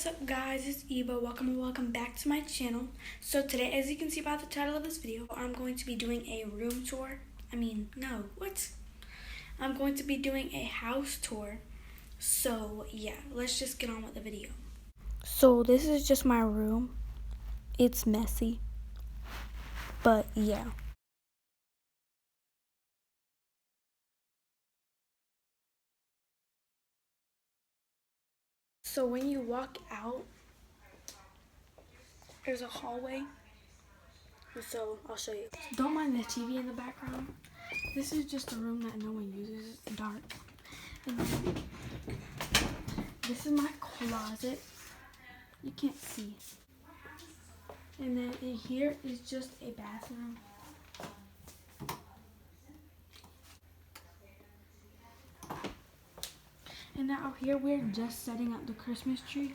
What's up guys, it's Eva. Welcome back to my channel. So today, as you can see by the title of this video, I'm going to be doing a room tour. I'm going to be doing a house tour. So yeah, let's just get on with the video. So this is just my room. It's messy, but yeah. So when you walk out, there's a hallway. So I'll show you. Don't mind the TV in the background. This is just a room that no one uses. It's dark. And then this is my closet. You can't see. And then in here is just a bathroom. And now here we're just setting up the Christmas tree.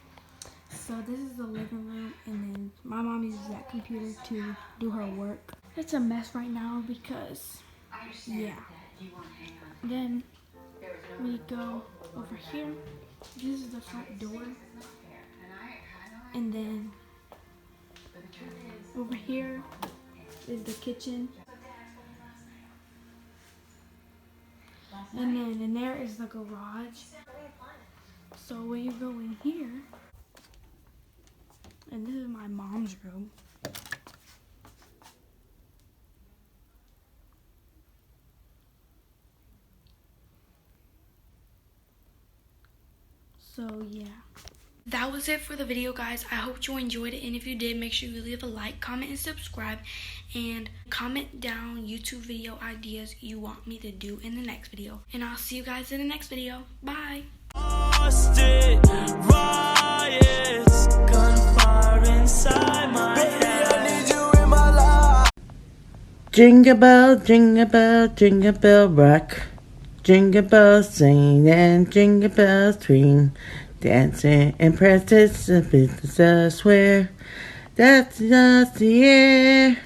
So this is the living room, and then my mom uses that computer to do her work. It's a mess right now because, yeah. Then we go over here. This is the front door. And then over here is the kitchen. And then in there is the garage. So when you go in here, and this is my mom's room. So yeah. That was it for the video, guys. I hope you enjoyed it, and if you did, make sure you leave a like, comment, and subscribe, and comment down YouTube video ideas you want me to do in the next video. And I'll see you guys in the next video. Bye. Jingle bell, jingle bell, jingle bell rock. Jingle bells sing and jingle bells ring. Dancing and practice the business elsewhere. That's just the air.